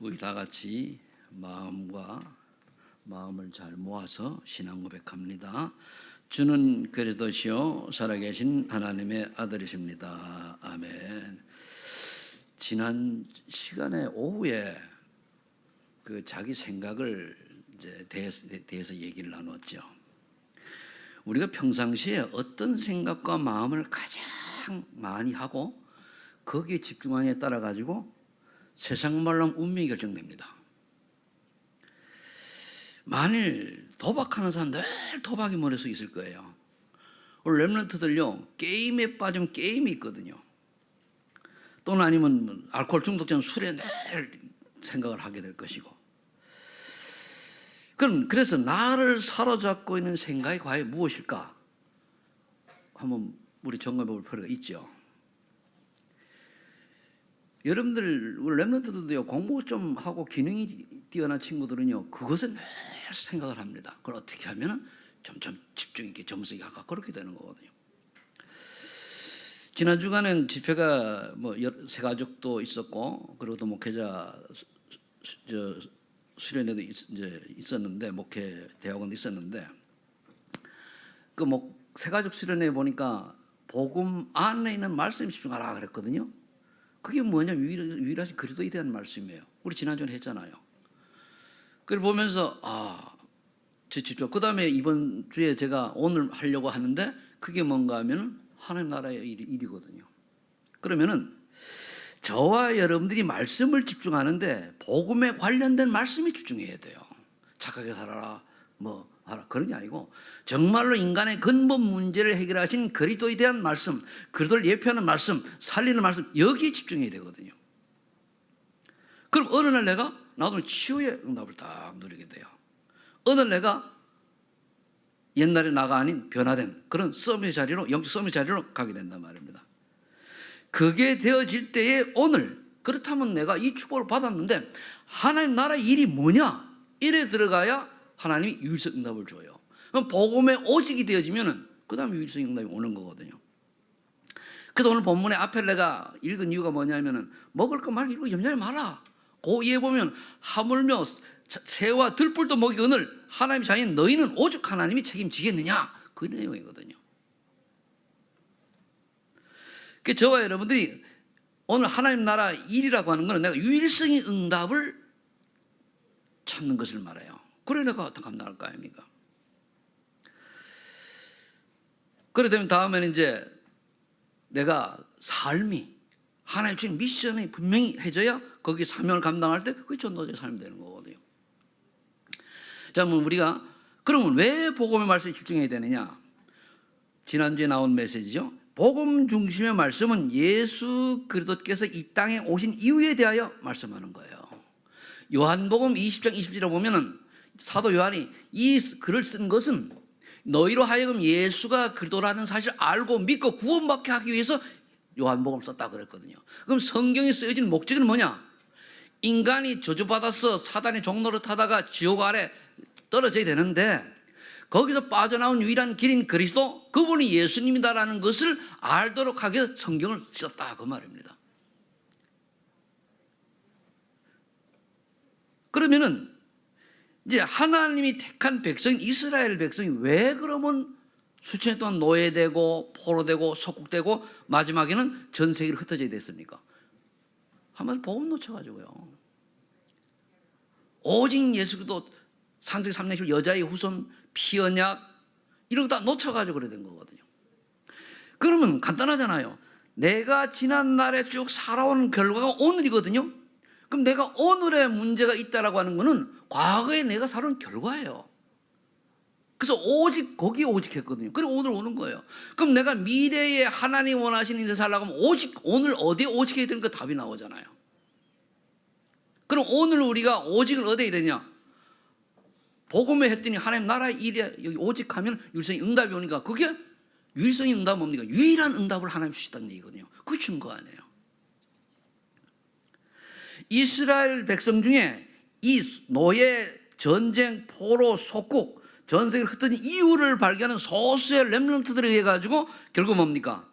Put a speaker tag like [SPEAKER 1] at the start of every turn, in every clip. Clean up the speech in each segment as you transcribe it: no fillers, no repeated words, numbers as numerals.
[SPEAKER 1] 우리 다 같이 마음을 잘 모아서 신앙 고백합니다. 주는 그리스도시요 살아계신 하나님의 아들이십니다. 아멘. 지난 시간에 오후에 그 자기 생각을 이제 대해서 얘기를 나눴죠. 우리가 평상시에 어떤 생각과 마음을 가장 많이 하고 거기에 집중하느냐에 따라 가지고 세상 말로 하면 운명이 결정됩니다. 만일 도박하는 사람 늘 도박이 머릿속에 있을 거예요. 우리 랩런트들요 게임에 빠지면 게임이 있거든요. 또는 아니면 알코올 중독자는 술에 늘 생각을 하게 될 것이고. 그래서 나를 사로잡고 있는 생각이 과연 무엇일까? 한번 우리 점검해 볼 필요가 있죠. 여러분들 우리 랩런트들도요 공부 좀 하고 기능이 뛰어난 친구들은요 그것에 늘 생각을 합니다. 그걸 어떻게 하면 점점 집중 있게 점수가 아까 그렇게 되는 거거든요. 지난 주간은 집회가 새 가족도 있었고 그리고 또 목회자 수련회도 이제 있었는데 목회 대학원도 있었는데 그 새 가족 수련회 보니까 복음 안에 있는 말씀에 집중하라 그랬거든요. 그게 뭐냐? 유일하신 그리스도에 대한 말씀이에요. 우리 지난주에 했잖아요. 그걸 보면서 그 다음에 이번 주에 제가 오늘 하려고 하는데 그게 뭔가 하면 하나님 나라의 일이거든요. 그러면은 저와 여러분들이 말씀을 집중하는데 복음에 관련된 말씀에 집중해야 돼요. 착하게 살아라 하라 그런 게 아니고 정말로 인간의 근본 문제를 해결하신 그리스도에 대한 말씀, 그리스도를 예표하는 말씀, 살리는 말씀 여기에 집중해야 되거든요. 그럼 어느 날 나도 치유의 응답을 딱 누리게 돼요. 어느 날 내가 옛날의 나가 아닌 변화된 그런 영적 서밋 자리로 가게 된단 말입니다. 그게 되어질 때에 오늘 그렇다면 내가 이 축복을 받았는데 하나님 나라의 일이 뭐냐? 이래 들어가야 하나님이 유일성 응답을 줘요. 그럼 복음의 오직이 되어지면은 그 다음에 유일성 응답이 오는 거거든요. 그래서 오늘 본문의 앞에 내가 읽은 이유가 뭐냐면은 먹을 거 말고 이거 염려하지 마라. 그 위에 보면 하물며 새와 들뿔도 먹이거늘 하나님 자녀인 너희는 오직 하나님이 책임지겠느냐 그 내용이거든요. 그 저와 여러분들이 오늘 하나님 나라 일이라고 하는 것은 내가 유일성의 응답을 찾는 것을 말해요. 그래 내가 어떻게 하면 나을 거 아닙니까? 그래 되면 다음에는 이제 내가 삶이 하나님 주신 미션이 분명히 해져야 거기 사명을 감당할 때 그게 전도자의 삶이 되는 거거든요. 자, 그러면 왜 복음의 말씀에 집중해야 되느냐? 지난주에 나온 메시지죠. 복음 중심의 말씀은 예수 그리스도께서 이 땅에 오신 이유에 대하여 말씀하는 거예요. 요한복음 20장 20절에 보면은 사도 요한이 이 글을 쓴 것은 너희로 하여금 예수가 그리스도라는 사실을 알고 믿고 구원받게 하기 위해서 요한복음을 썼다 그랬거든요. 그럼 성경이 쓰여진 목적은 뭐냐? 인간이 저주받아서 사단의 종로를 타다가 지옥 아래 떨어져야 되는데 거기서 빠져나온 유일한 길인 그리스도 그분이 예수님이다라는 것을 알도록 하게 성경을 썼다 그 말입니다. 그러면은 이제 하나님이 택한 백성인 이스라엘 백성이 왜 그러면 수천 년 동안 노예되고 포로되고 속국되고 마지막에는 전 세계를 흩어져야 됐습니까? 한번 복음 놓쳐가지고요. 오직 예수 그리스도 창세기 3장 여자의 후손 피언약 이런 거 다 놓쳐가지고 그래 된 거거든요. 그러면 간단하잖아요. 내가 지난 날에 쭉 살아온 결과가 오늘이거든요. 그럼 내가 오늘의 문제가 있다라고 하는 거는 과거에 내가 살아온 결과예요. 그래서 거기에 오직했거든요. 그리고 오늘 오는 거예요. 그럼 내가 미래에 하나님 원하시는 인생 살라고 하면 오늘 어디에 오직해야 되는 답이 나오잖아요. 그럼 오늘 우리가 오직을 어디에 되냐? 복음에 했더니 하나님 나라의 일에 여기 오직하면 유일성의 응답이 오니까 그게 유일성의 응답은 뭡니까? 유일한 응답을 하나님 주시다는 얘기거든요. 그게 증거 아니에요. 이스라엘 백성 중에 이 노예, 전쟁, 포로, 속국, 전 세계를 흩어진 이유를 발견하는 소수의 렘넌트들에 의해 가지고 결국 뭡니까?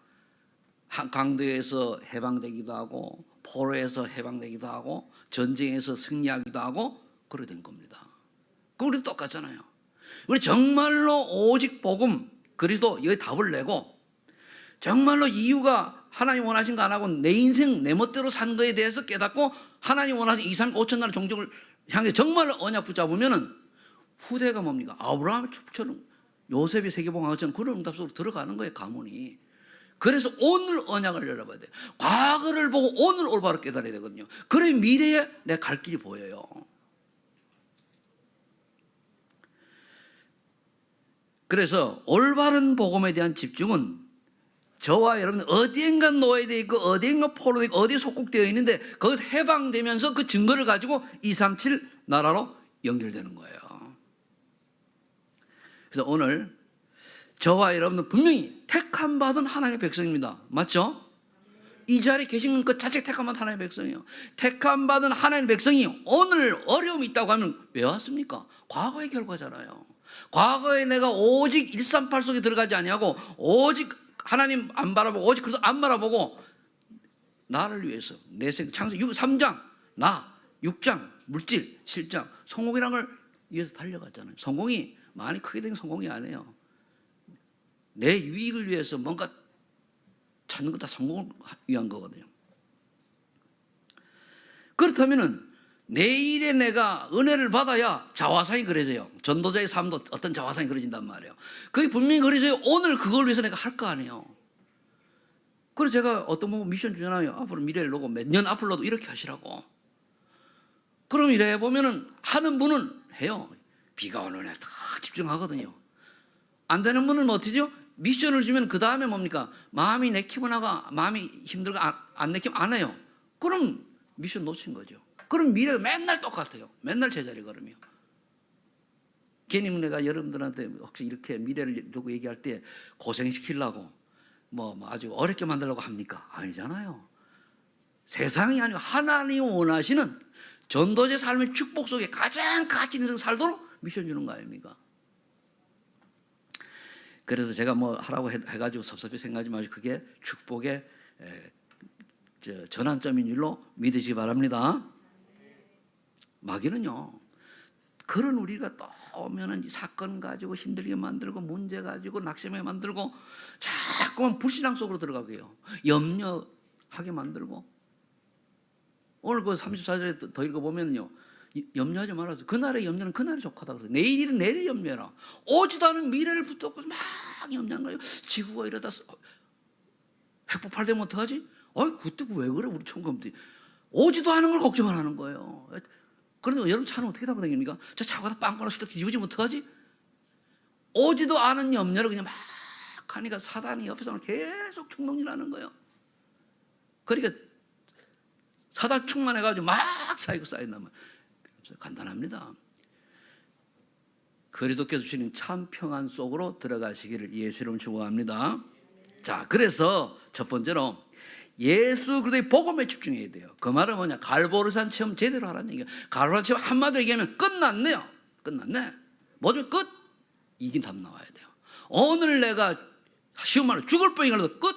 [SPEAKER 1] 강도에서 해방되기도 하고 포로에서 해방되기도 하고 전쟁에서 승리하기도 하고 그렇게 된 겁니다. 그럼 우리도 똑같잖아요. 우리 정말로 오직 복음 그리스도 여기 답을 내고 정말로 이유가 하나님 원하신 거 안 하고 내 인생 내 멋대로 산 거에 대해서 깨닫고 하나님 원하신 2, 3, 5천 나라의 종족을 향해 정말로 언약 붙잡으면은 후대가 뭡니까? 아브라함의 축처럼 요셉이 세계봉화처럼 그런 응답 속으로 들어가는 거예요. 가문이. 그래서 오늘 언약을 열어봐야 돼요. 과거를 보고 오늘 올바로 깨달아야 되거든요. 그래 미래에 내 갈 길이 보여요. 그래서 올바른 복음에 대한 집중은 저와 여러분 어디엔가 노예되어 있고 어디엔가 포로되어 있고 어디에 속국되어 있는데 거기서 해방되면서 그 증거를 가지고 237 나라로 연결되는 거예요. 그래서 오늘 저와 여러분은 분명히 택함 받은 하나님의 백성입니다. 맞죠? 이 자리에 계신 것 자체 택함 받은 하나님의 백성이에요. 택함 받은 하나님의 백성이 오늘 어려움이 있다고 하면 왜 왔습니까? 과거의 결과잖아요. 과거에 내가 오직 138 속에 들어가지 아니하고 오직 하나님 안 바라보고 오직 그리스도 안 바라보고 나를 위해서 내 생 창세기 3장 나 6장 물질 7장 성공이라는 걸 위해서 달려갔잖아요. 성공이 많이 크게 된 성공이 아니에요. 내 유익을 위해서 뭔가 찾는 거 다 성공을 위한 거거든요. 그렇다면은 내일에 내가 은혜를 받아야 자화상이 그려져요. 전도자의 삶도 어떤 자화상이 그려진단 말이에요. 그게 분명히 그려져요. 오늘 그걸 위해서 내가 할 거 아니에요. 그래서 제가 어떤 분 미션 주잖아요. 앞으로 미래를 놓고 몇 년 앞으로도 이렇게 하시라고. 그럼 이래 보면은 하는 분은 해요. 비가 오는 날 다 집중하거든요. 안 되는 분은 뭐 어떻게죠? 미션을 주면 그 다음에 뭡니까? 마음이 내키면 하고 마음이 힘들고 안 내키면 안 해요. 그럼 미션 놓친 거죠. 그럼 미래가 맨날 똑같아요. 맨날 제자리 걸음이요. 괜히 내가 여러분들한테 혹시 이렇게 미래를 두고 얘기할 때 고생시키려고 뭐 아주 어렵게 만들려고 합니까? 아니잖아요. 세상이 아니고 하나님이 원하시는 전도제 삶의 축복 속에 가장 가치 있는 살도록 미션 주는 거 아닙니까? 그래서 제가 뭐 하라고 해가지고 섭섭히 생각하지 마시고 그게 축복의 전환점인 줄로 믿으시기 바랍니다. 마귀는요, 그런 우리가 또 오면은 이 사건 가지고 힘들게 만들고 문제 가지고 낙심하게 만들고 자꾸만 불신앙 속으로 들어가게 해요. 염려하게 만들고. 오늘 그 34절에 더 읽어보면요, 염려하지 말아서 그날의 염려는 그날이 족하다고 그래서 내일 일은 내일 염려해라. 오지도 않은 미래를 붙잡고 막 염려한 거예요. 지구가 이러다 핵폭발되면 어떡하지? 그때 왜 그래 우리 총검들이. 오지도 않은 걸 걱정을 하는 거예요. 그런데 여러분 차는 어떻게 타고 다닙니까? 저 차가 다 빵빵 시다 뒤집어지면 어떡하지? 오지도 않은 염려를 그냥 막 하니까 사단이 옆에서 계속 충동질하는 거예요. 그러니까 사단 충만해가지고 막 쌓인단 말이에요. 간단합니다. 그리스도께서 주시는 참 평안 속으로 들어가시기를 예수 이름으로 축원합니다. 자, 그래서 첫 번째로 예수 그리스도의 복음에 집중해야 돼요. 그 말은 뭐냐? 갈보리산 체험 제대로 하라는 얘기예요. 갈보리산 체험 한마디로 얘기하면 끝났네요. 끝났네. 뭐든 끝. 이긴 답 나와야 돼요. 오늘 내가 쉬운 말로 죽을 뻔이라도 끝.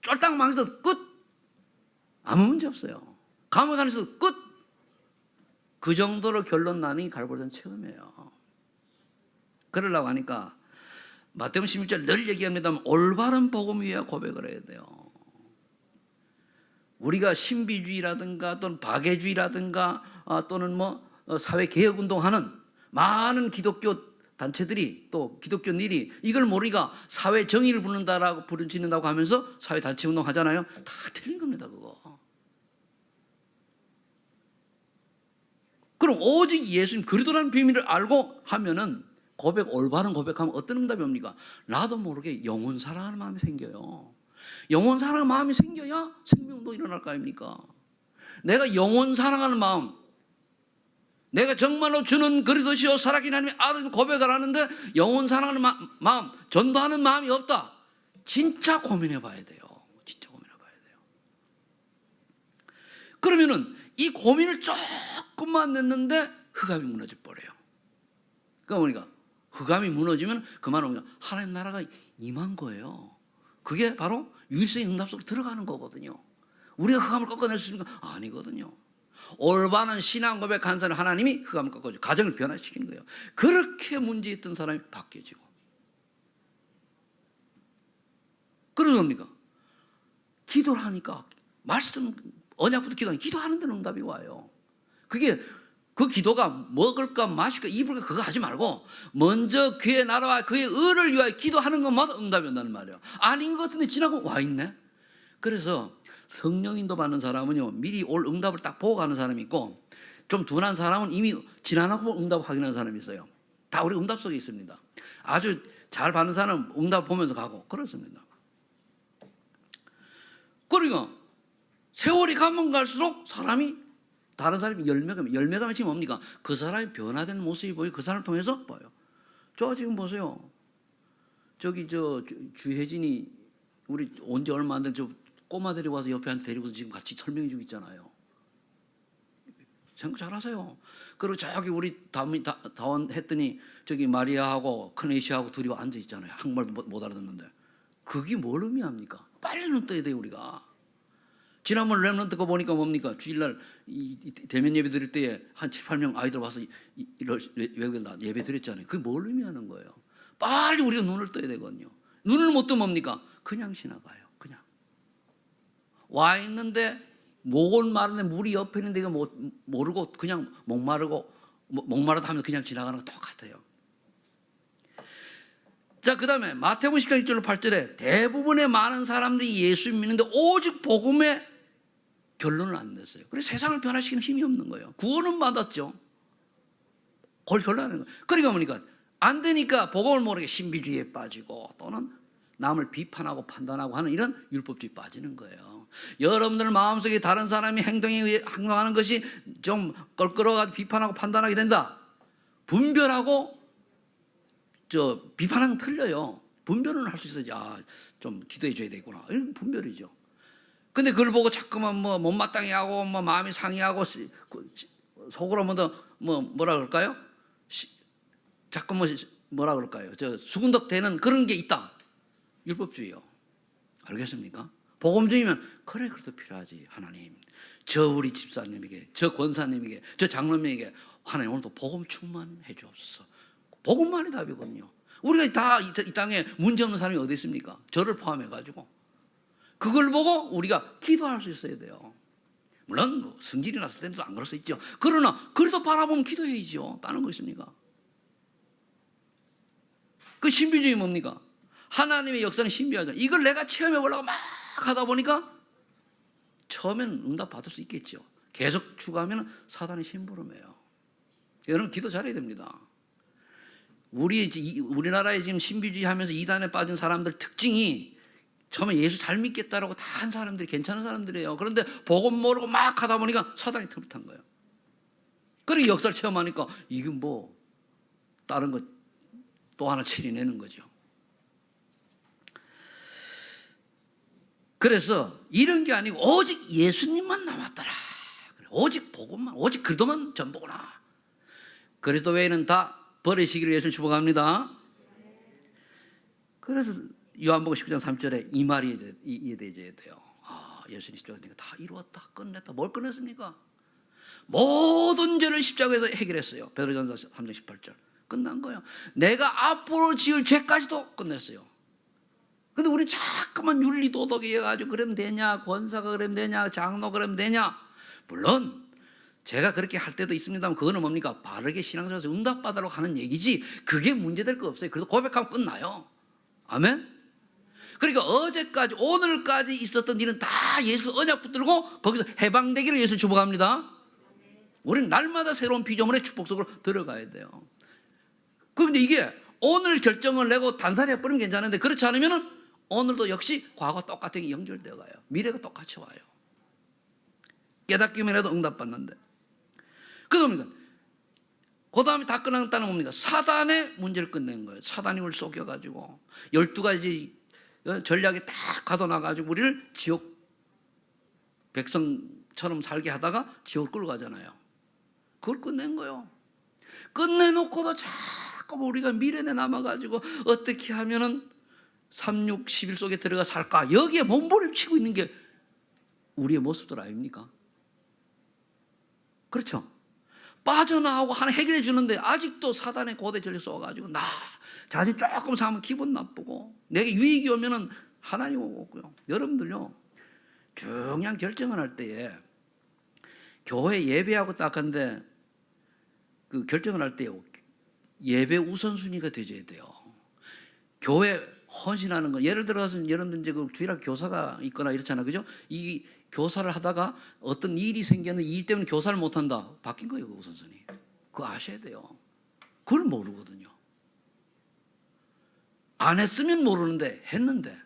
[SPEAKER 1] 쫄딱 망해서 끝. 아무 문제 없어요. 감옥 안에서 끝. 그 정도로 결론 나는 게 갈보리산 체험이에요. 그러려고 하니까 마태복음 16절 늘 얘기합니다만 올바른 복음 위에 고백을 해야 돼요. 우리가 신비주의라든가 또는 박애주의라든가 또는 뭐 사회개혁운동하는 많은 기독교 단체들이 또 기독교인들이 이걸 모르니까 사회 정의를 부른다라고 부르짖는다고 하면서 사회 단체 운동 하잖아요. 다 틀린 겁니다, 그거. 그럼 오직 예수님 그리스도라는 비밀을 알고 하면은 올바른 고백하면 어떤 응답이 옵니까? 나도 모르게 영혼 사랑하는 마음이 생겨요. 영혼 사랑하는 마음이 생겨야 생명운동이 일어날 거 아닙니까? 내가 영혼 사랑하는 마음, 내가 정말로 주는 그리스도시요 살아계신 하나님의 아들 고백을 하는데 영혼 사랑하는 마음, 전도하는 마음이 없다. 진짜 고민해 봐야 돼요. 진짜 고민해 봐야 돼요. 그러면은 이 고민을 조금만 냈는데 흑암이 무너져 버려요. 그러니까 흑암이 무너지면 그 말은 하나님 나라가 임한 거예요. 그게 바로 유일성의 응답 속으로 들어가는 거거든요. 우리가 흑암을 꺾어낼 수 있습니까? 아니거든요. 올바른 신앙 고백한 사람 하나님이 흑암을 꺾어줘 가정을 변화시키는 거예요. 그렇게 문제 있던 사람이 바뀌어지고. 그런 겁니까? 기도를 하니까 말씀 언약부터 기도하니까 기도하는 데는 응답이 와요. 그게 그 기도가 먹을까 마실까 입을까 그거 하지 말고 먼저 그의 나라와 그의 의를 위하여 기도하는 것마다 응답이 온다는 말이에요. 아닌 것 같은데 지나고 와 있네. 그래서 성령 인도 받는 사람은요 미리 올 응답을 딱 보고 가는 사람이 있고 좀 둔한 사람은 이미 지나고 응답을 확인하는 사람이 있어요. 다 우리 응답 속에 있습니다. 아주 잘 받는 사람은 응답 보면서 가고 그렇습니다. 그러니까 세월이 가면 갈수록 사람이 다른 사람이 열매가 지금 뭡니까? 그 사람이 변화된 모습이 보이고 그 사람을 통해서 봐요. 저 지금 보세요. 저기 주혜진이 우리 온 지 얼마 안 된 저 꼬마 데리고 와서 옆에 한테 데리고서 지금 같이 설명해 주고 있잖아요. 생각 잘하세요. 그리고 저기 우리 다원 했더니 저기 마리아하고 크네시아하고 둘이 앉아 있잖아요. 한국말도 못 알아듣는데 그게 뭘 의미합니까? 빨리 눈 떠야 돼요 우리가. 지난번 렘넌트 거 보니까 뭡니까? 주일날 대면 예배 드릴 때에 한 7, 8명 아이들 와서 외국에 예배 드렸잖아요. 그게 뭘 의미하는 거예요? 빨리 우리가 눈을 떠야 되거든요. 눈을 못 뜨면 뭡니까? 그냥 지나가요. 그냥 와 있는데 목은 마른데 물이 옆에 있는데 이거 모르고 그냥 목마르다 하면 그냥 지나가는 거 똑같아요. 자, 그 다음에 마태복음 10장 1절로 8절에 대부분의 많은 사람들이 예수 믿는데 오직 복음의 결론을 안 냈어요. 그래서 세상을 변화시키는 힘이 없는 거예요. 구원은 받았죠. 그걸 결론하는 거예요. 그러니까 보니까 안 되니까 복음을 모르게 신비주의에 빠지고 또는 남을 비판하고 판단하고 하는 이런 율법주의에 빠지는 거예요. 여러분들 마음속에 다른 사람이 행동하는 것이 좀 껄끄러워가지고 비판하고 판단하게 된다. 분별하고 비판하면 틀려요. 분별은 할 수 있어야지. 좀 기도해 줘야 되구나. 이런 분별이죠. 근데 그걸 보고 자꾸만 못마땅해 하고 마음이 상해하고 속으로 뭐라 그럴까요? 자꾸 뭐라 그럴까요? 수근덕 되는 그런 게 있다. 율법주의요. 알겠습니까? 복음주의면 그래 그래도 필요하지. 하나님 저 우리 집사님에게 저 권사님에게 저 장로님에게 하나님 오늘도 복음 충만해 주옵소서. 복음만이 답이거든요. 우리가 다 이 땅에 문제없는 사람이 어디 있습니까? 저를 포함해가지고 그걸 보고 우리가 기도할 수 있어야 돼요. 물론 성질이 났을 때도 안 그럴 수 있죠. 그러나 그래도 바라보면 기도해야죠. 다른 거 있습니까? 그 신비주의 뭡니까? 하나님의 역사는 신비하죠. 이걸 내가 체험해 보려고 막 하다 보니까 처음엔 응답 받을 수 있겠죠. 계속 추구하면 사단의 심부름이에요. 여러분 기도 잘해야 됩니다. 우리나라에 지금 신비주의 하면서 이단에 빠진 사람들 특징이 처음에 예수 잘 믿겠다라고 다 한 사람들이 괜찮은 사람들이에요. 그런데 복음 모르고 막 하다 보니까 사단이 틈을 탄 거예요. 그리고 역사를 체험하니까 이게 다른 거 또 하나 처리내는 거죠. 그래서 이런 게 아니고 오직 예수님만 남았더라. 오직 복음만, 오직 그리스도만 전부구나. 그리스도 외에는 다 버리시기를 예수님 축복합니다. 그래서 요한복음 19장 3절에 이 말이 이해되어야 돼요. 예수님 십자가니까 다 이루었다, 끝냈다. 뭘 끝냈습니까? 모든 죄를 십자가에서 해결했어요. 베드로전서 3장 18절. 끝난 거예요. 내가 앞으로 지을 죄까지도 끝냈어요. 근데 우리 자꾸만 윤리도덕에 해가지고 그러면 되냐, 권사가 그러면 되냐, 장로 그러면 되냐. 물론 제가 그렇게 할 때도 있습니다만 그거는 뭡니까? 바르게 신앙생활에서 응답받으려고 하는 얘기지 그게 문제될 거 없어요. 그래서 고백하면 끝나요. 아멘? 그러니까 어제까지 오늘까지 있었던 일은 다 예수 언약 붙들고 거기서 해방되기를 예수 축복합니다. 우리는 날마다 새로운 피조물의 축복 속으로 들어가야 돼요. 그런데 이게 오늘 결정을 내고 단살이 해버리면 괜찮은데 그렇지 않으면 오늘도 역시 과거 똑같은 게 연결되어 가요. 미래가 똑같이 와요. 깨닫기만 해도 응답받는데. 그러니까 그 다음에 다 끝났다는 겁니다. 사단의 문제를 끝낸 거예요. 사단이 우리를 속여가지고 12가지 전략이 다 가둬놔가지고 우리를 지옥 백성처럼 살게 하다가 지옥 끌고 가잖아요. 그걸 끝낸 거예요. 끝내놓고도 자꾸 우리가 미련에 남아가지고 어떻게 하면은 3, 6, 11 속에 들어가 살까 여기에 몸부림치고 있는 게 우리의 모습들 아닙니까? 그렇죠? 빠져나오고 하나 해결해 주는데 아직도 사단의 고대 전략 쏘아가지고 나 자신 조금 상하면 기분 나쁘고 내게 유익이 오면은 하나님 오고요. 여러분들요, 중요한 결정을 할 때에 교회 예배하고 딱 한데 그 결정을 할 때요, 예배 우선순위가 되어야 돼요. 교회 헌신하는 거, 예를 들어서 여러분들 이제 그 주일학 교사가 있거나 이렇잖아요, 그죠? 이 교사를 하다가 어떤 일이 생겼는데 이 일 때문에 교사를 못 한다, 바뀐 거예요, 그 우선순위. 그거 아셔야 돼요. 그걸 모르거든요. 안 했으면 모르는데 했는데.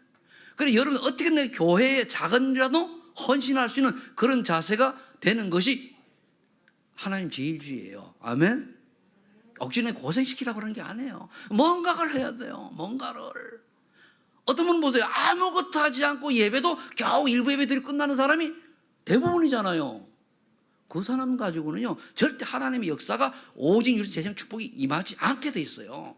[SPEAKER 1] 그래 여러분 어떻게 내 교회에 작은이라도 헌신할 수 있는 그런 자세가 되는 것이 하나님 제일주의예요. 아멘. 억지로 고생시키라고 그러는 게 아니에요. 뭔가를 해야 돼요. 뭔가를. 어떤 분 보세요. 아무것도 하지 않고 예배도 겨우 일부 예배들이 끝나는 사람이 대부분이잖아요. 그 사람 가지고는요, 절대 하나님의 역사가 오직 유리 재정 축복이 임하지 않게 돼 있어요.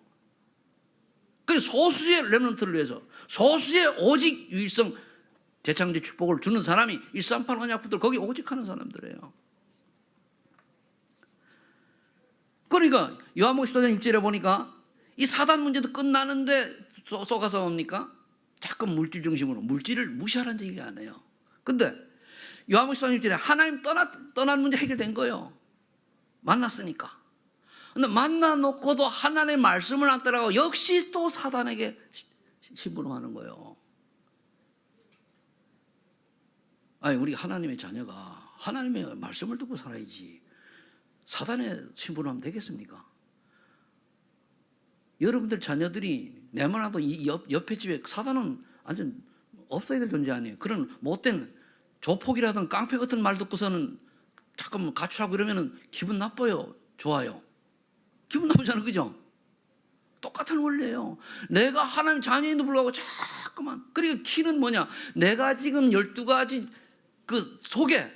[SPEAKER 1] 그래서 소수의 렘넌트를 위해서, 소수의 오직 유일성 재창조 축복을 주는 사람이 138 언약부들 거기 오직 하는 사람들이에요. 그러니까 요한복음 14장 1절에 보니까 이 사단 문제도 끝나는데 쏘가서 뭡니까? 자꾸 물질 중심으로 물질을 무시하라는 얘기가 아니에요. 근데 요한복음 14장 1절에 하나님 떠난 문제 해결된 거예요. 만났으니까. 근데 만나놓고도 하나님의 말씀을 안 따라가고 역시 또 사단에게 심부름하는 거예요. 아니 우리 하나님의 자녀가 하나님의 말씀을 듣고 살아야지 사단에 심부름하면 되겠습니까? 여러분들 자녀들이 내만 와도 이 옆에 집에 사단은 완전 없어야 될 존재 아니에요. 그런 못된 조폭이라든 깡패 같은 말 듣고서는 잠깐만 가출하고 이러면 기분 나빠요? 좋아요? 기분 나쁘잖아요, 그죠? 똑같은 원리예요. 내가 하나님 자녀인도 불구하고 자꾸만. 그러니까 키는 뭐냐? 내가 지금 12가지 그 속에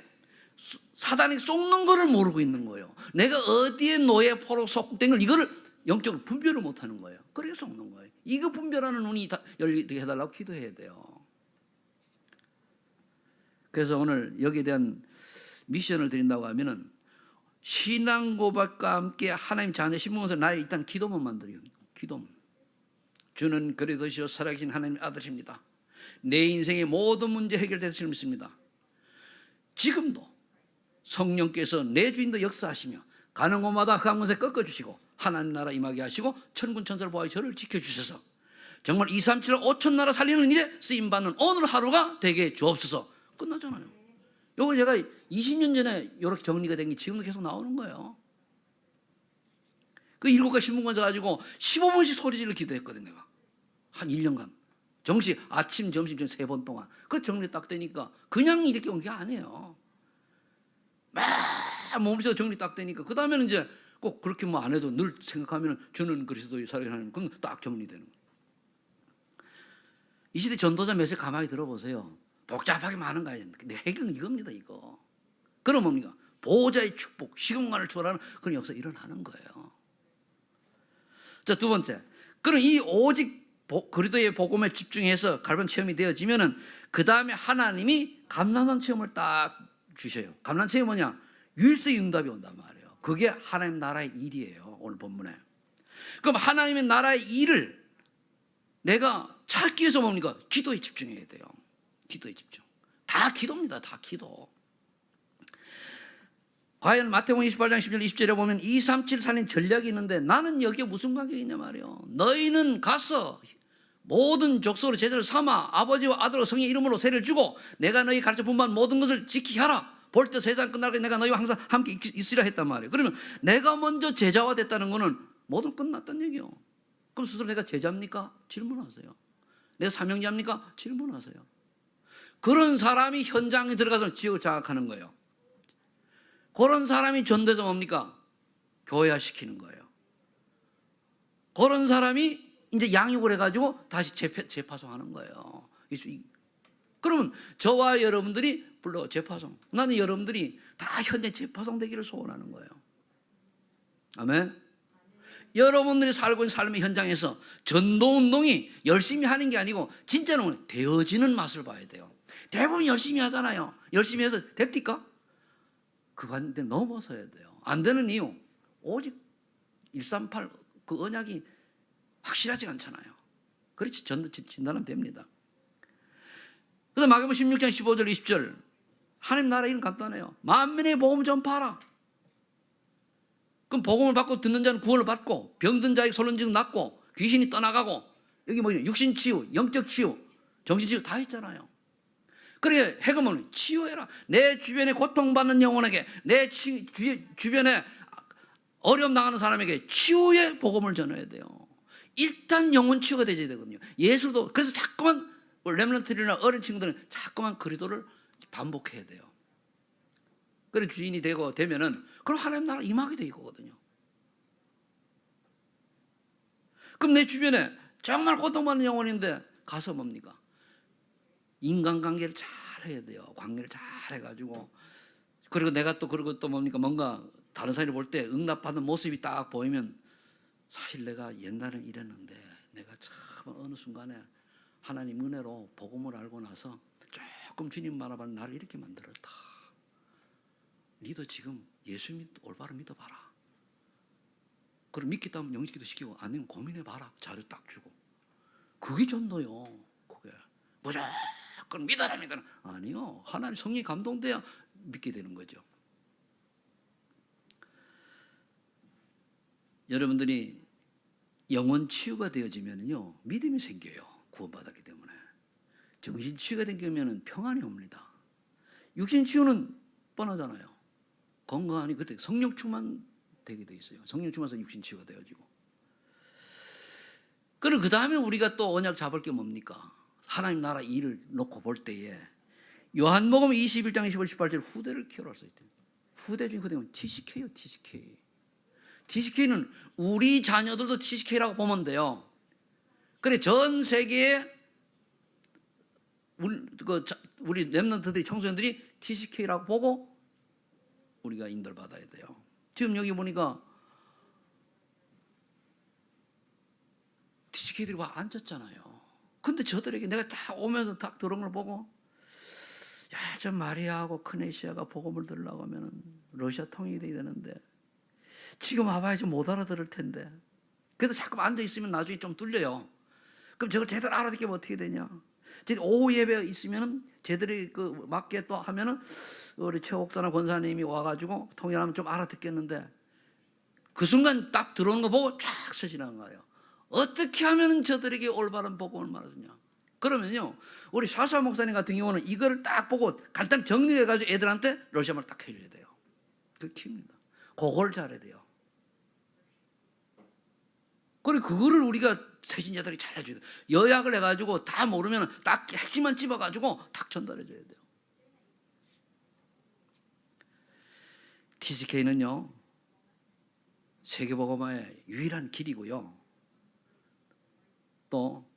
[SPEAKER 1] 사단이 속는 거를 모르고 있는 거예요. 내가 어디에 노예 포로 속된 걸 이거를 영적으로 분별을 못하는 거예요. 그래서 속는 거예요. 이거 분별하는 눈이 열리게 해달라고 기도해야 돼요. 그래서 오늘 여기에 대한 미션을 드린다고 하면은 신앙 고백과 함께 하나님 자녀 신문에서 나의 일단 기도문 만들어요. 기도문. 주는 그리스도시요 살아계신 하나님의 아들입니다. 내 인생의 모든 문제 해결될 줄 믿습니다. 지금도 성령께서 내 주인도 역사하시며 가는 곳마다 흑암 권세 꺾어주시고 하나님 나라 임하게 하시고 천군 천사를 보아 저를 지켜주셔서 정말 237을 5천 나라 살리는 일에 쓰임받는 오늘 하루가 되게 주옵소서. 끝나잖아요. 요거 제가 20년 전에 이렇게 정리가 된 게 지금도 계속 나오는 거예요. 그 7가지 신문권서 가지고 15번씩 소리질러 기도했거든요. 내가 한 1년간 정식 아침 점심 전 3번 동안 그 정리 딱 되니까 그냥 이렇게 온 게 아니에요. 막 몸속에 정리 딱 되니까 그 다음에는 이제 꼭 그렇게 뭐 안 해도 늘 생각하면 주는 그리스도의 살아계신 하나님, 그럼 딱 정리되는 거예요. 이 시대 전도자 메시지 가만히 들어보세요. 복잡하게 많은 거 아니에요. 근데 해결은 이겁니다, 이거. 그럼 뭡니까? 보호자의 축복, 시공간을 초월하는 그런 역사 일어나는 거예요. 자, 두 번째. 그럼 이 오직 그리스도의 복음에 집중해서 갈반 체험이 되어지면은 그 다음에 하나님이 감난산 체험을 딱 주셔요. 감난 체험이 뭐냐? 유일성의 응답이 온단 말이에요. 그게 하나님 나라의 일이에요. 오늘 본문에. 그럼 하나님의 나라의 일을 내가 찾기 위해서 뭡니까? 기도에 집중해야 돼요. 기도에 집중. 다 기도입니다. 다 기도. 과연 마태복음 28장 10절 20절에 보면 237 살린 전략이 있는데 나는 여기에 무슨 관계가 있냐 말이에요. 너희는 가서 모든 족속으로 제자를 삼아 아버지와 아들과 성령의 이름으로 세례를 주고 내가 너희 가르쳐 분반 모든 것을 지키게 하라. 볼 때 세상 끝나고 내가 너희와 항상 함께 있으라 했단 말이에요. 그러면 내가 먼저 제자화 됐다는 거는 모든 끝났다는 얘기예요. 그럼 스스로 내가 제자입니까? 질문하세요. 내가 사명자입니까? 질문하세요. 그런 사람이 현장에 들어가서 지역을 장악하는 거예요. 그런 사람이 전도해서 뭡니까? 교회화시키는 거예요. 그런 사람이 이제 양육을 해가지고 다시 재파송하는 거예요. 그러면 저와 여러분들이 불러 재파송. 나는 여러분들이 다 현재 재파송되기를 소원하는 거예요. 아멘. 여러분들이 살고 있는 삶의 현장에서 전도운동이 열심히 하는 게 아니고 진짜로 되어지는 맛을 봐야 돼요. 대부분 열심히 하잖아요. 열심히 해서 됩니까? 그건데 넘어서야 돼요. 안 되는 이유, 오직 138 그 언약이 확실하지 않잖아요. 그렇지 진단하면 됩니다. 그래서 마가복음 16장 15절 20절 하나님 나라 일은 간단해요. 만민의 복음 전파하라. 그럼 복음을 받고 듣는 자는 구원을 받고 병든 자에게 소련증 낫고 귀신이 떠나가고 여기 뭐죠? 육신 치유, 영적 치유, 정신 치유 다 있잖아요. 그래 해금은 치유해라. 내 주변에 고통받는 영혼에게 내 주변에 어려움 당하는 사람에게 치유의 복음을 전해야 돼요. 일단 영혼 치유가 되어야 되거든요. 예수도 그래서 자꾸만 렘넌트들이나 어린 친구들은 자꾸만 그리도를 반복해야 돼요. 그래 주인이 되면은 그럼 하나님 나라 임하게 돼 있거든요. 그럼 내 주변에 정말 고통받는 영혼인데 가서 뭡니까? 인간관계를 잘 해야 돼요. 관계를 잘 해가지고 그리고 내가 또 그리고 또 뭡니까? 뭔가 다른 사람이 볼 때 응답받는 모습이 딱 보이면 사실 내가 옛날엔 이랬는데 내가 참 어느 순간에 하나님 은혜로 복음을 알고 나서 조금 주님 바라봐 나를 이렇게 만들었다. 니도 지금 예수 올바로 믿어봐라. 그럼 믿겠다면 영식기도 시키고 아니면 고민해봐라. 자료 딱 주고. 그게 전도요. 그게 무조건 믿어라. 아니요. 하나님 성령이 감동돼야 믿게 되는 거죠. 여러분들이 영혼 치유가 되어지면요 믿음이 생겨요. 구원받았기 때문에. 정신 치유가 되면 평안이 옵니다. 육신 치유는 뻔하잖아요. 건강하니 그때 성령 충만 되게 돼 있어요. 성령 충만해서 육신 치유가 되어지고. 그리고 그 다음에 우리가 또 언약 잡을 게 뭡니까? 하나님 나라 일을 놓고 볼 때에 요한복음 21장 25, 18절 후대를 키워라 써있대요. 후대 중에 후대는 TCK요. TCK. TCK는 우리 자녀들도 TCK라고 보면 돼요. 그래 전 세계에 우리 렘넌트들이 청소년들이 TCK라고 보고 우리가 인도를 받아야 돼요. 지금 여기 보니까 TCK들이 와 앉았잖아요. 근데 저들에게 내가 다 오면서 딱 들어온 걸 보고 야, 저 마리아하고 크네시아가 복음을 들으려고 하면 러시아 통일이 돼야 되는데 지금 와봐야지 못 알아들을 텐데 그래도 자꾸 앉아있으면 나중에 좀 뚫려요. 그럼 저걸 제대로 알아듣기면 어떻게 되냐. 오후 예배 있으면 제대로 맞게 또 하면은 우리 최옥사나 권사님이 와가지고 통일하면 좀 알아듣겠는데 그 순간 딱 들어오는 거 보고 쫙 서지나간 거예요. 어떻게 하면 저들에게 올바른 복음을 말하느냐. 그러면요 우리 샤샤 목사님 같은 경우는 이거를 딱 보고 간단히 정리해가지고 애들한테 러시아말 딱 해줘야 돼요. 그게 킵니다. 그걸 잘해야 돼요. 그리고 그거를 우리가 세신자들이 잘 해줘야 돼요. 여약을 해가지고 다 모르면 딱 핵심만 집어가지고 딱 전달해줘야 돼요. TCK는요 세계복음화의 유일한 길이고요. 또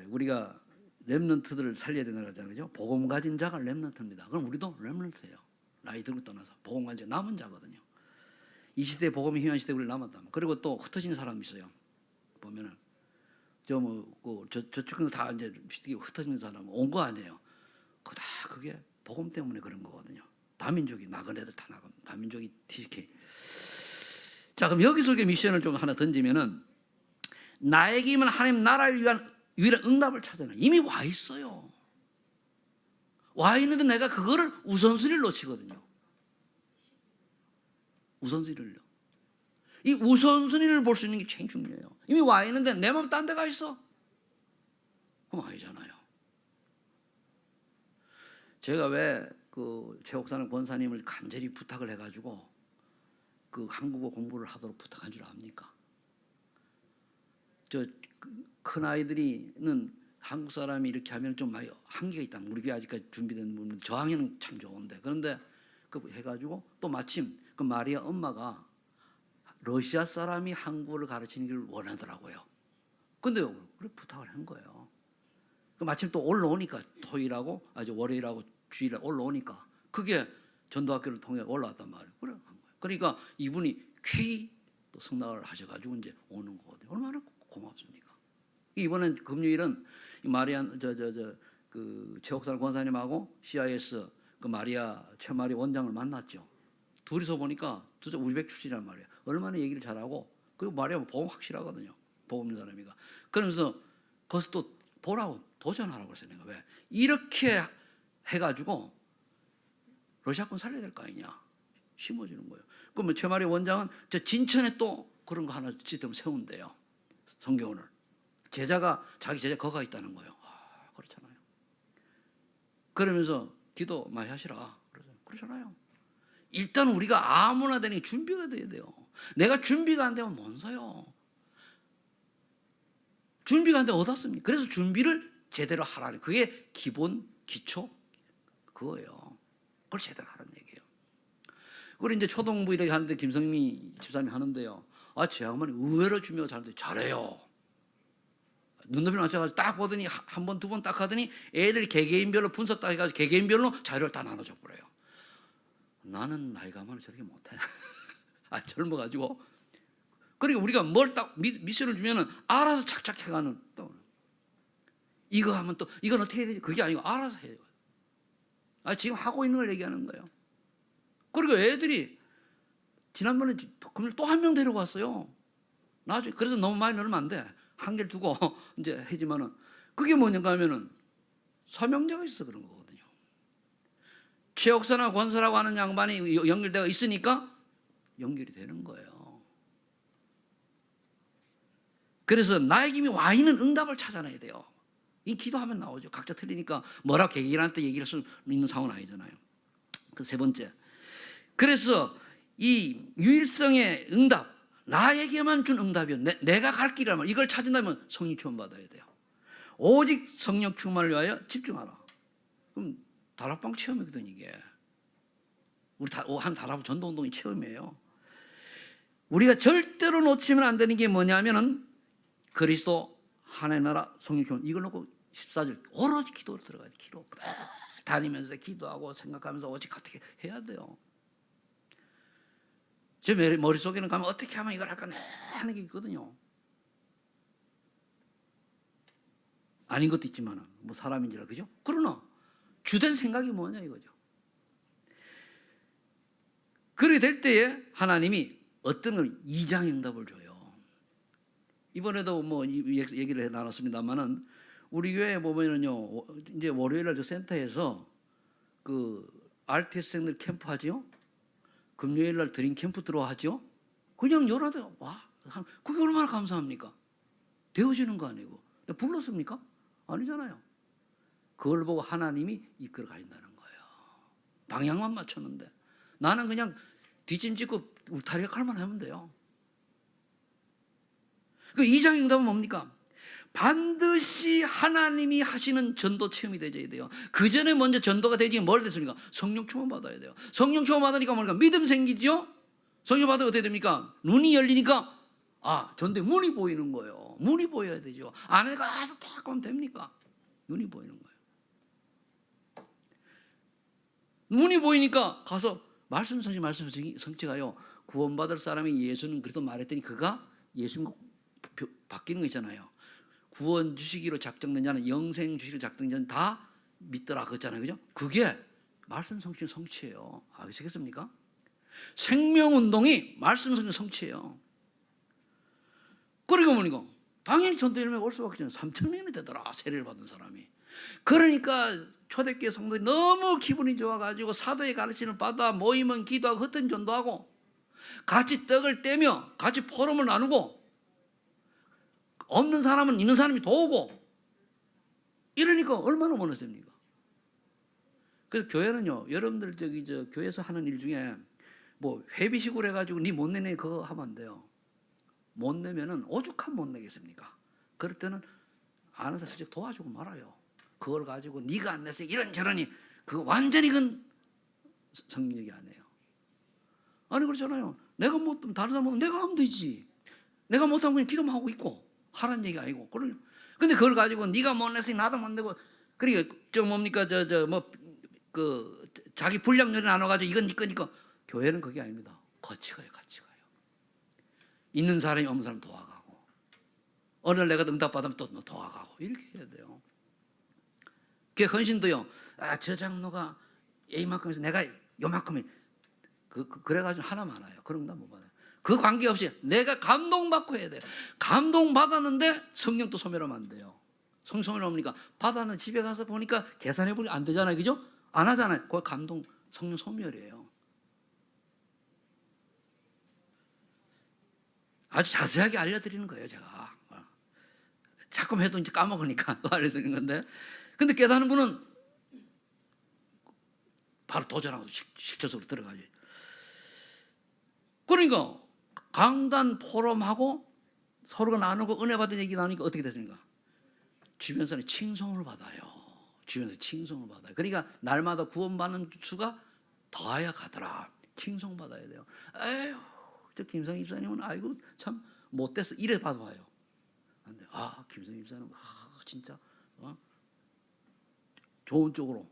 [SPEAKER 1] 우리가 렘넌트들을 살려야 된다고 하잖아요. 복음 가진 자가 렘넌트입니다. 그럼 우리도 렘넌트예요. 나이 들고 떠나서 복음 가진 자 남은 자거든요. 이 시대에 복음이 힘한 시대에 우리 남았다. 그리고 또 흩어진 사람이 있어요. 보면은 저쪽은 다 이제 흩어진 사람 온 거 아니에요. 그게 복음 때문에 그런 거거든요. 다민족이 나간 애들 다 나가. 다민족이 TCK. 자 그럼 여기서 이렇게 미션을 좀 하나 던지면은 나에게 임한 하나님 나라를 위한 유일한 응답을 찾아내. 이미 와 있어요. 와 있는데 내가 그거를 우선순위를 놓치거든요. 우선순위를요. 이 우선순위를 볼 수 있는 게 제일 중요해요. 이미 와 있는데 내 마음 딴 데 가 있어? 그럼 아니잖아요. 제가 왜 최옥사는 권사님을 간절히 부탁을 해가지고 한국어 공부를 하도록 부탁한 줄 압니까? 큰 아이들이는 한국 사람이 이렇게 하면 좀 많이 한계가 있다. 우리 교회 아직까지 준비된 부분 저학년은 참 좋은데 그런데 해가지고 또 마침 마리아 엄마가 러시아 사람이 한국어를 가르치는 걸 원하더라고요. 근데 그래 부탁을 한 거예요. 마침 또 올라오니까 토요일하고 월요일하고 주일에 올라오니까 그게 전도학교를 통해 올라왔단 말이에요. 그래 한 거예요. 그러니까 이분이 쾌히 또 승낙을 하셔가지고 이제 오는 거거든요. 얼마나 고맙습니까? 이번엔 금요일은 마리안 그 최옥산 권사님하고 CIS 그 최마리 원장을 만났죠. 둘이서 보니까 진짜 우즈벡 출신이란 말이에요. 얼마나 얘기를 잘하고, 그리고 마리아 보험 확실하거든요. 보험 사람이가. 그러면서 거기서 또 보라고 도전하라고 했어요. 내가 왜 이렇게 해가지고 러시아권 살려야 될 거 아니냐, 심어주는 거예요. 그러면 최마리 원장은 저 진천에 또 그런 거 하나 시스템 세운대요. 성경을. 자기 제자 거가 있다는 거예요. 그렇잖아요. 그러면서 기도 많이 하시라. 그러잖아요. 일단 우리가 아무나 되니 준비가 돼야 돼요. 내가 준비가 안 되면 뭔 소요. 준비가 안 되면 얻었습니까? 그래서 준비를 제대로 하라는, 그게 기본 기초 그거예요. 그걸 제대로 하라는 얘기예요. 그리고 이제 초등부 이렇게 하는데 김성미 집사님이 하는데요. 제 양반이 의외로 준비가 잘하는데 잘해요. 눈높이 맞춰가지고 딱 보더니 한 번, 두 번 딱 하더니 애들이 개개인별로 분석 딱 해가지고 개개인별로 자료를 다 나눠줘 버려요. 나는 나이가 많아 저렇게 못해. 젊어가지고. 그러니까 우리가 뭘 딱 미션을 주면은 알아서 착착 해가는, 또 이거 하면 또 이건 어떻게 해야 되지? 그게 아니고 알아서 해요. 지금 하고 있는 걸 얘기하는 거예요. 그리고 애들이 지난번에 또 한 명 데리고 왔어요. 나중에. 그래서 너무 많이 넣으면 안 돼. 한 개를 두고 이제 하지만은, 그게 뭐냐고 하면은 사명자가 있어 그런 거거든요. 최옥사나 권사라고 하는 양반이 연결되어 있으니까 연결이 되는 거예요. 그래서 나에게 이미 와 있는 응답을 찾아내야 돼요. 이 기도하면 나오죠. 각자 틀리니까 뭐라고 개개인한테 얘기할 수 있는 상황은 아니잖아요. 그 세 번째. 그래서 이 유일성의 응답, 나에게만 준 응답이요. 내가 갈 길이라면, 이걸 찾는다면 성령 충만 받아야 돼요. 오직 성령 충만을 위하여 집중하라. 그럼 다락방 체험이거든 이게. 우리 한 다락방 전도운동이 체험이에요. 우리가 절대로 놓치면 안 되는 게 뭐냐면은 그리스도 하나님 나라 성령 충만, 이걸 놓고 14절 오로지 기도로 들어가야 돼. 기도 다니면서 기도하고 생각하면서 오직 어떻게 해야 돼요. 제 머릿속에는 가면 어떻게 하면 이걸 할까 하는 게 있거든요. 아닌 것도 있지만 뭐 사람인지라, 그죠? 그러나 주된 생각이 뭐냐 이거죠. 그렇게 될 때에 하나님이 어떤 걸 이장 응답을 줘요. 이번에도 뭐 얘기를 나눴습니다만은 우리 교회에 보면은요, 이제 월요일날 저 센터에서 그 RTS생들 캠프 하죠. 금요일날 드림 캠프 들어하죠. 그냥 열한테 와, 그게 얼마나 감사합니까? 되어지는 거 아니고. 불렀습니까? 아니잖아요. 그걸 보고 하나님이 이끌어 가신다는 거예요. 방향만 맞췄는데 나는 그냥 뒷짐짓고 울타리에 칼만 하면 돼요. 그 이장의 응답은 뭡니까? 반드시 하나님이 하시는 전도 체험이 되어야 돼요. 그 전에 먼저 전도가 되지 뭘 됐습니까? 성령 충만 받아야 돼요. 성령 충만 받으니까 뭡니까? 믿음 생기죠? 성령 받으면 어떻게 됩니까? 눈이 열리니까 전도의 문이 보이는 거예요. 문이 보여야 되죠. 안에 가서 딱 가면 됩니까? 눈이 보이는 거예요. 눈이 보이니까 가서 말씀 성취가요. 구원받을 사람이 예수는 그래도 말했더니 그가 예수님 바뀌는 거 있잖아요. 구원 주시기로 작정된 자는, 영생 주시기로 작정된 자는 다 믿더라 그랬잖아요. 그죠? 그게 말씀 성취의 성취예요. 아시겠습니까? 생명운동이 말씀 성취의 성취예요. 그러니까 뭐니까 당연히 전도 열매가 올 수밖에 없잖아요. 3,000명이 되더라, 세례를 받은 사람이. 그러니까 초대교회 성도들이 너무 기분이 좋아가지고 사도의 가르침을 받아 모이면 기도하고 흩은 전도하고 같이 떡을 떼며 같이 포럼을 나누고 없는 사람은 있는 사람이 도우고 이러니까 얼마나 원하십니까? 그래서 교회는요, 여러분들 교회에서 하는 일 중에 뭐 회비식으로 해가지고 니 못 내네 그거 하면 안 돼요. 못 내면은 오죽하면 못 내겠습니까? 그럴 때는 아는 사람 슬쩍 도와주고 말아요. 그걸 가지고 니가 안 내서 이런저런이, 그거 완전히 그건 성령이 아니에요. 아니 그렇잖아요. 내가 못, 다른 사람은 내가 하면 되지. 내가 못하면 그냥 기도만 하고 있고 하라는 얘기가 아니고. 근데 그걸 가지고 네가 못 내서 나도 못 내고, 그러니까 뭡니까 자기 분량률이 나눠가지고 이건 네 거니까. 교회는 그게 아닙니다. 같이 가요. 있는 사람이 없는 사람 도와가고, 어느 날 내가 응답받으면 또 도와가고, 이렇게 해야 돼요. 그 헌신도요. 아, 저 장로가 이만큼에서 내가 요만큼이 그래가지고 하나 많아요. 그런 거 못 받아요. 그 관계없이 내가 감동받고 해야 돼요. 감동받았는데 성령도 소멸하면 안 돼요. 성령 소멸하니까 받았는 집에 가서 보니까 계산해보니까 안 되잖아요. 그죠? 안 하잖아요. 그거 감동, 성령 소멸이에요. 아주 자세하게 알려드리는 거예요, 제가. 자꾸 해도 이제 까먹으니까 또 알려드리는 건데. 근데 깨닫는 분은 바로 도전하고 실제적으로 들어가죠. 그러니까 강단 포럼하고 서로가 나누고 은혜 받은 얘기 나누니까 어떻게 됐습니까? 주변 사람이 칭송을 받아요. 주변에서 칭송을 받아요. 그러니까 날마다 구원받는 수가 더하여 가더라. 칭송받아야 돼요. 에휴, 저 김성 집사님은 아이고 참 못돼서 이래 받아봐요. 아, 김성 집사님, 진짜 좋은 쪽으로.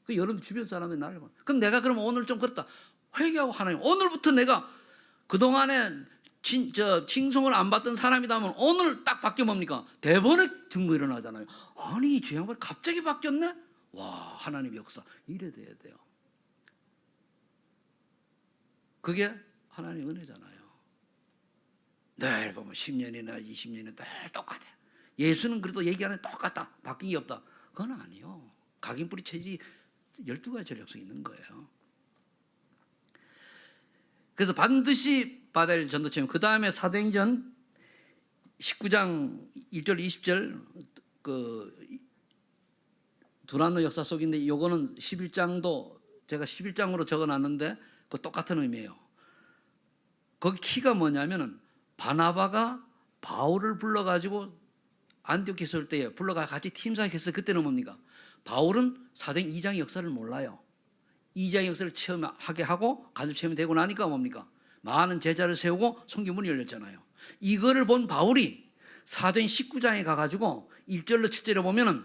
[SPEAKER 1] 그 여러분 주변 사람들이 나를 봐. 그럼 내가 그러면 오늘 좀 그렇다. 회개하고 하나님, 오늘부터 내가 그동안에 칭송을 안 받던 사람이다면 오늘 딱 바뀌어 뭡니까? 대번에 증거 일어나잖아요. 아니, 저 양반 갑자기 바뀌었네? 와, 하나님의 역사. 이래 돼야 돼요. 그게 하나님의 은혜잖아요. 늘 보면 10년이나 20년이나 늘 똑같아요. 예수는 그래도 얘기하는 똑같다. 바뀐 게 없다. 그건 아니요. 각인뿌리 체질이 12가지 전력성이 있는 거예요. 그래서 반드시 받아야 할 전도체험. 그 다음에 사도행전 19장 1절 20절 그 두란노 역사 속인데 요거는 11장도 제가 11장으로 적어놨는데 그 똑같은 의미예요. 거기 키가 뭐냐면은 바나바가 바울을 불러가지고 안디옥에 있을 때 불러가 같이 팀사역했어요. 그때는 뭡니까? 바울은 사도행 2장의 역사를 몰라요. 2장의 역사를 체험하게 하고 간접 체험이 되고 나니까 뭡니까? 많은 제자를 세우고 성경문이 열렸잖아요. 이거를 본 바울이 사도행 19장에 가가지고 1절로 7절에 보면은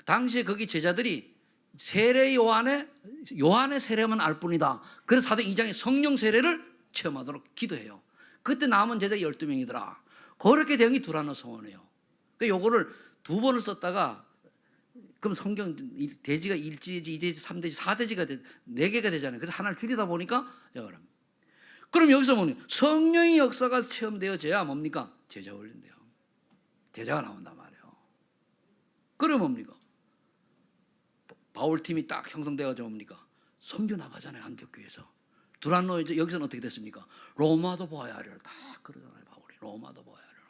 [SPEAKER 1] 당시에 거기 제자들이 세례 요한의 세례만 알 뿐이다. 그래서 사도행 2장의 성령 세례를 체험하도록 기도해요. 그때 남은 제자 12명이더라. 그렇게 된 게 두란노 성원이에요. 그러니까 요거를 2번을 썼다가 그럼 성경 대지가 1대지, 2대지, 3대지, 4대지가 4개가 되잖아요. 그래서 하나를 줄이다 보니까 그럼 여기서 뭐냐? 성령의 역사가 체험되어져야 뭡니까? 제자가 올린대요. 제자가 나온단 말이에요. 그럼 뭡니까? 바울 팀이 딱 형성되어져 뭡니까? 선교 나가잖아요. 안디옥 교회에서. 두란노 여기서는 어떻게 됐습니까? 로마도 보아야 하리라. 다 그러잖아요. 바울이 로마도 보아야 하리라.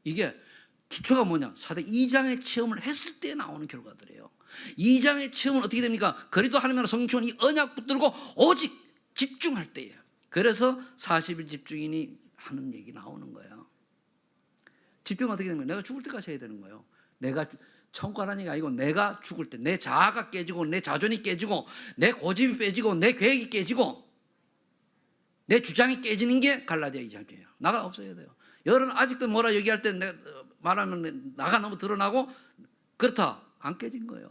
[SPEAKER 1] 이게 기초가 뭐냐? 사도행 2장의 체험을 했을 때 나오는 결과들이에요. 2장의 체험은 어떻게 됩니까? 그리스도 하나님의 성령은 이 언약 붙들고 오직 집중할 때예요. 그래서 40일 집중인이 하는 얘기 나오는 거예요. 집중은 어떻게 되는 거예요? 내가 죽을 때까지 해야 되는 거예요. 내가 천국 가라는 얘기가 아니고 내가 죽을 때 내 자아가 깨지고 내 자존이 깨지고 내 고집이 깨지고 내 계획이 깨지고 내 주장이 깨지는 게 갈라디아 2장이에요. 나가 없어야 돼요. 여러분 아직도 뭐라 얘기할 때 내가 말하면 나가 너무 드러나고 그렇다. 안 깨진 거예요.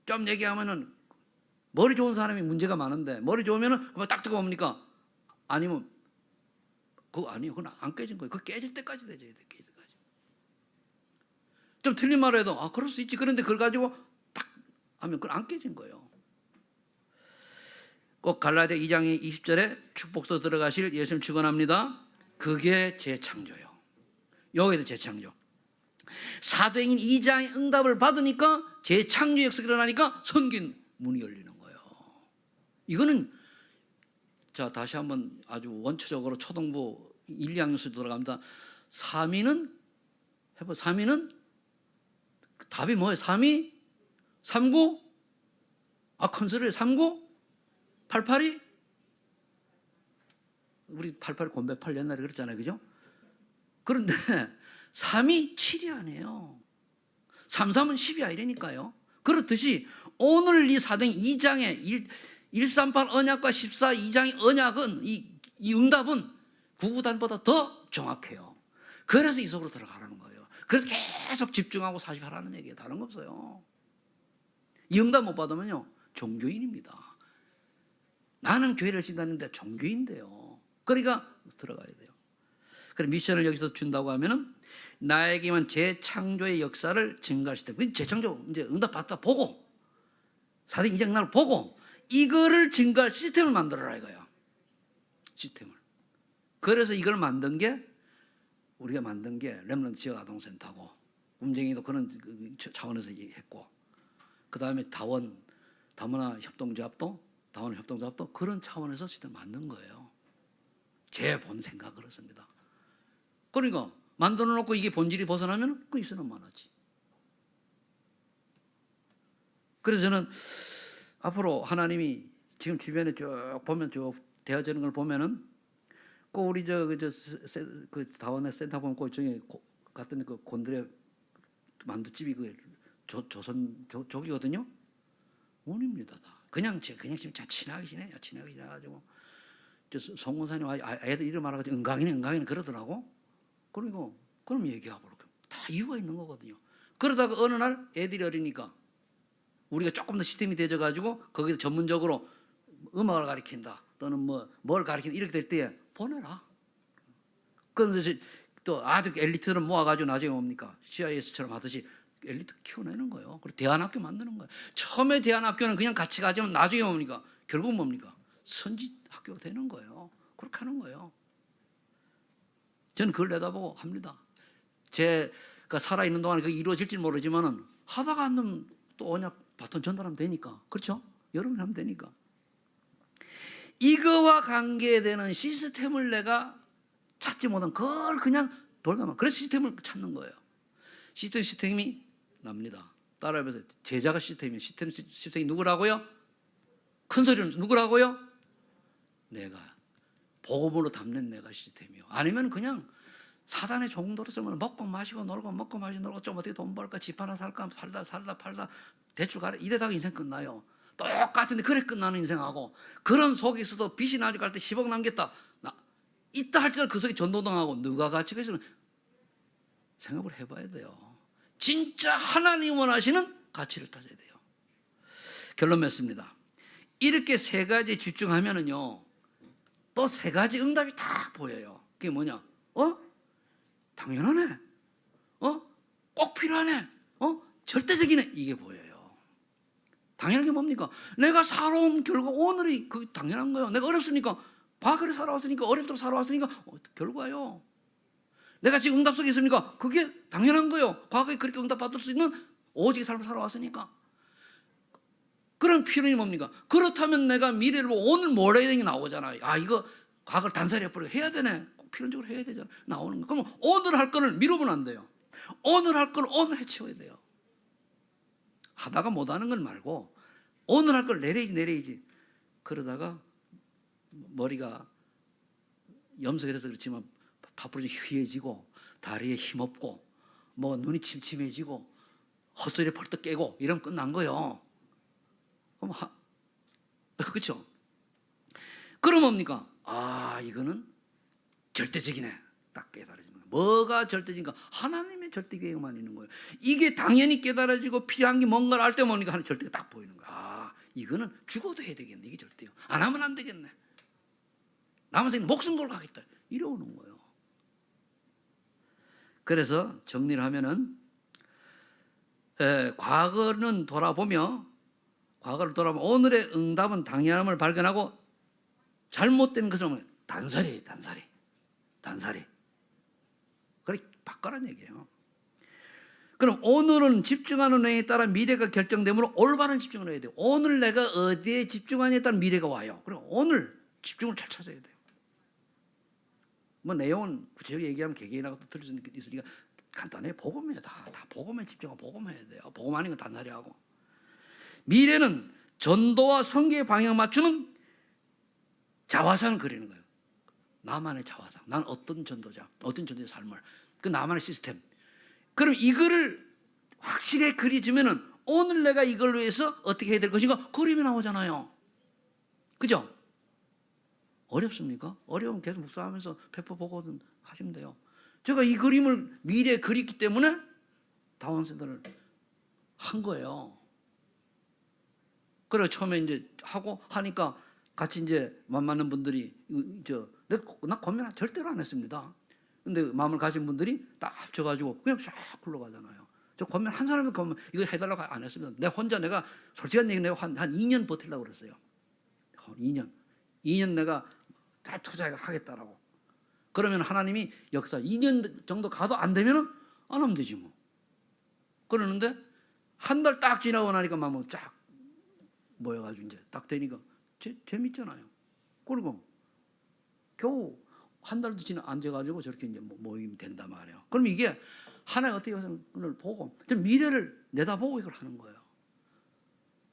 [SPEAKER 1] 좀 얘기하면은 머리 좋은 사람이 문제가 많은데 머리 좋으면은 그만 딱 뜨고 뭡니까? 아니면 그거 아니에요. 그건 안 깨진 거예요. 그거 깨질 때까지 되져야 돼. 깨질 때까지. 좀 틀린 말을 해도 그럴 수 있지. 그런데 그걸 가지고 딱 하면 그건 안 깨진 거예요. 꼭 갈라디아 2장 20절에 축복서 들어가실 예수님 축원합니다. 그게 재창조예요. 여기도 재창조. 사도행전 2장의 응답을 받으니까 재창조 역사가 일어나니까 선긴 문이 열리는 거예요. 이거는 자 다시 한번 아주 원초적으로 초등부 1, 2학년수 들어갑니다. 3위는 해봐. 3위는 답이 뭐예요? 3위? 39? 큰 소리에 39? 88이? 우리 88 곤배팔 옛날에 그랬잖아요. 그죠? 그런데 3이 7이 아니에요. 33은 10이야 이러니까요. 그렇듯이 오늘 이 사도행 2장의 138 언약과 14 2장의 언약은 이 응답은 구구단보다 더 정확해요. 그래서 이 속으로 들어가라는 거예요. 그래서 계속 집중하고 사십하라는 얘기예요. 다른 거 없어요. 이 응답 못 받으면요 종교인입니다. 나는 교회를 신다는데 종교인데요. 그러니까 들어가야 돼요. 그럼 미션을 여기서 준다고 하면은 나에게만 재창조의 역사를 증가할 시스템. 그 재창조 이제 응답 받다 보고 사대 이장날 보고 이거를 증가할 시스템을 만들어라 이거야. 시스템을. 그래서 이걸 만든 게 우리가 만든 게 렘넌트 지역 아동센터고 꿈쟁이도 그런 차원에서 했고 그 다음에 다문화 협동조합도 그런 차원에서 시스템 만든 거예요. 제 본 생각을 했습니다. 그러니까 만들어 놓고 이게 본질이 벗어나면 그 있으면 많았지. 그래서 저는 앞으로 하나님이 지금 주변에 쭉 보면 쭉 되어지는 걸 보면은 꼭 우리 그 다원의 센터 보면 그 중에 갔던 그 곤드레 만두집이 그 조선족이거든요. 원입니다 다. 그냥 지금 친하게 지내요. 친하게 지내가지고 송원사님 애들 이름 알아가지고 은강이네 그러더라고. 그러니까 그럼 얘기하고 다 이유가 있는 거거든요. 그러다가 어느 날 애들이 어리니까 우리가 조금 더 시스템이 되어가지고 거기서 전문적으로 음악을 가르친다 또는 뭘 가르친다 이렇게 될 때에 보내라. 그런데 또 아주 엘리트들은 모아가지고 나중에 뭡니까? CIS처럼 하듯이 엘리트 키워내는 거예요. 그리고 대안학교 만드는 거예요. 처음에 대안학교는 그냥 같이 가지만 나중에 뭡니까? 결국 뭡니까? 선지 학교가 되는 거예요. 그렇게 하는 거예요. 저는 그걸 내다보고 합니다. 제가 살아있는 동안에 그게 이루어질지 모르지만은 하다가 안 되면 또 언약 바톤 전달하면 되니까. 그렇죠? 여러분이 하면 되니까. 이거와 관계되는 시스템을 내가 찾지 못한 그걸 그냥 돌다만 그래서 시스템을 찾는 거예요. 시스템이 납니다. 따라해보세요. 제자가 시스템이 시스템이 누구라고요? 큰 소리는 누구라고요? 내가 복음으로 담는 내가 시스템이요. 아니면 그냥 사단의 종도로 쓰면 먹고 마시고 놀고 먹고 마시고 놀고 좀 어떻게 돈 벌까 집 하나 살까 팔다 대출 가라 이래다가 인생 끝나요. 똑같은데 그래 끝나는 인생하고 그런 속에서도 빚이 나중에 갈 때 10억 남겠다. 있다 할지라도 그 속에 전도당하고 누가 가치가 있으면 생각을 해봐야 돼요. 진짜 하나님 원하시는 가치를 따져야 돼요. 결론 맺습니다. 이렇게 세 가지 집중하면은요 또 세 가지 응답이 다 보여요. 그게 뭐냐? 당연하네. 꼭 필요하네. 절대적이네. 이게 보여요. 당연한 게 뭡니까? 내가 살아온 결과 오늘이 그 당연한 거예요. 내가 어렵습니까? 과거에 살아왔으니까 어렵도록 살아왔으니까 결과요. 내가 지금 응답 속에 있습니까? 그게 당연한 거예요. 과거에 그렇게 응답받을 수 있는 오직 삶을 살아왔으니까. 그런 필요이 뭡니까? 그렇다면 내가 미래를 보고 오늘 뭘 해야 되는 게 나오잖아요. 이거 과거를 단살이 해버리고 해야 되네. 꼭 필연적으로 해야 되잖아. 나오는 거. 그러면 오늘 할 거를 미루면 안 돼요. 오늘 할 걸 오늘 해치워야 돼요. 하다가 못하는 건 말고 오늘 할 걸 내려야지. 그러다가 머리가 염색해서 그렇지만 파뿌리 휘해지고 다리에 힘없고 눈이 침침해지고 헛소리에 펄떡 깨고 이러면 끝난 거예요. 그럼 그렇죠? 그럼 뭡니까? 이거는 절대적이네. 딱 깨달아지는 거예요. 뭐가 절대적인가? 하나님의 절대 계획만 있는 거예요. 이게 당연히 깨달아지고 필요한 게 뭔가를 알 때 뭡니까? 하나님 절대가 딱 보이는 거예요. 이거는 죽어도 해야 되겠네. 이게 절대요. 안 하면 안 되겠네. 남은 목숨 걸고 하겠다. 이러는 거예요. 그래서 정리를 하면은 과거를 돌아보면 오늘의 응답은 당연함을 발견하고 잘못된 것을 단살이. 그래 바꿔라는 얘기예요. 그럼 오늘은 집중하는 내용에 따라 미래가 결정되므로 올바른 집중을 해야 돼요. 오늘 내가 어디에 집중하냐에 따라 미래가 와요. 그럼 오늘 집중을 잘 찾아야 돼요. 내용은 구체적으로 얘기하면 개개인하고 또 틀릴 수 있으니까 간단해. 복음이에요. 다 복음에 집중하고 복음해야 돼요. 복음 아닌 건 단살이 하고. 미래는 전도와 성계의 방향 맞추는 자화상을 그리는 거예요. 나만의 자화상. 난 어떤 전도자, 어떤 전도의 삶을. 그 나만의 시스템. 그럼 이거를 확실히 그려지면은 오늘 내가 이걸 위해서 어떻게 해야 될 것인가? 그림이 나오잖아요. 그죠? 어렵습니까? 어려우면 계속 묵상하면서 페퍼 보고든 하시면 돼요. 제가 이 그림을 미래에 그렸기 때문에 다운센터를 한 거예요. 그래 처음에 이제 하고 하니까 같이 이제 맞는 분들이 나 고민 절대로 안 했습니다. 근데 마음을 가진 분들이 딱 합쳐가지고 그냥 쫙 굴러가잖아요. 저 보면 한 사람도 보면 이거 해달라고 안 했습니다. 내가 솔직한 얘기 내가 한 2년 버틸라고 그랬어요. 2년 내가 다 투자하겠다라고. 그러면 하나님이 역사 2년 정도 가도 안 되면은 안 하면 되지 뭐. 그러는데 한 달 딱 지나고 나니까 막 쫙 모여가지고 이제 딱 되니까 재밌잖아요. 그리고 겨우 한 달도 안 돼가지고 저렇게 이제 모임이 된단 말이에요. 그럼 이게 하나의 어떻게 것을 보고 미래를 내다보고 이걸 하는 거예요.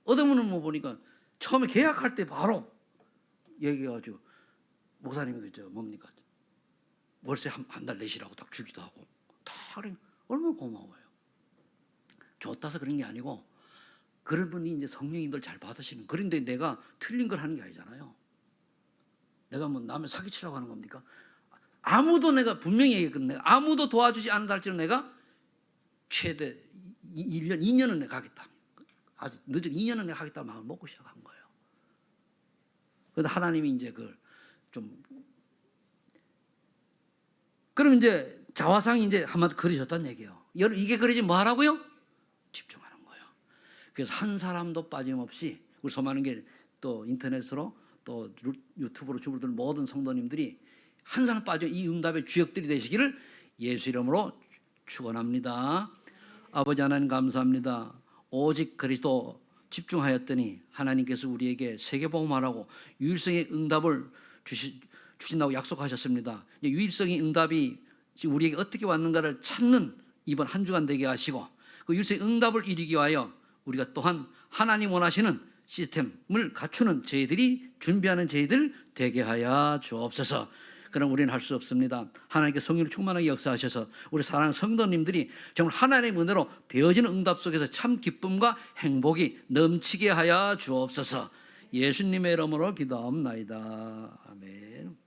[SPEAKER 1] 어떤 분은 보니까 처음에 계약할 때 바로 얘기해가지고 목사님이 그죠 뭡니까 월세 한 달 내시라고 딱 주기도 하고 다 그래. 얼마나 고마워요. 좋다서 그런 게 아니고 그런 분이 이제 성령님들 잘 받으시는. 그런데 내가 틀린 걸 하는 게 아니잖아요. 내가 뭐 남의 사기치라고 하는 겁니까? 아무도 내가 분명히 얘기했거든요. 아무도 도와주지 않는다 할지라도 내가 최대 1년, 2년은 내가 하겠다. 아주 늦은 2년은 내가 하겠다 마음을 먹고 시작한 거예요. 그래서 하나님이 이제 그걸 좀 그럼 이제 자화상이 이제 한마디 그려졌다는 얘기예요. 이게 그려지면 뭐 하라고요? 집중하는 거예요. 그래서 한 사람도 빠짐없이 우리 소많은 게 또 인터넷으로 또 유튜브로 주부들 모든 성도님들이 한 사람 빠져 이 응답의 주역들이 되시기를 예수 이름으로 축원합니다. 아버지 하나님 감사합니다. 오직 그리스도 집중하였더니 하나님께서 우리에게 세계복음하라고 유일성의 응답을 주신다고 약속하셨습니다. 유일성의 응답이 우리에게 어떻게 왔는가를 찾는 이번 한 주간 되게 하시고 그 유일성의 응답을 이루기 위하여 우리가 또한 하나님 원하시는 시스템을 갖추는 저희들이 준비하는 저희들 되게 하여 주옵소서. 그럼 우리는 할 수 없습니다. 하나님께 성령을 충만하게 역사하셔서 우리 사랑하는 성도님들이 정말 하나님의 은혜로 되어지는 응답 속에서 참 기쁨과 행복이 넘치게 하여 주옵소서. 예수님의 이름으로 기도합나이다. 아멘.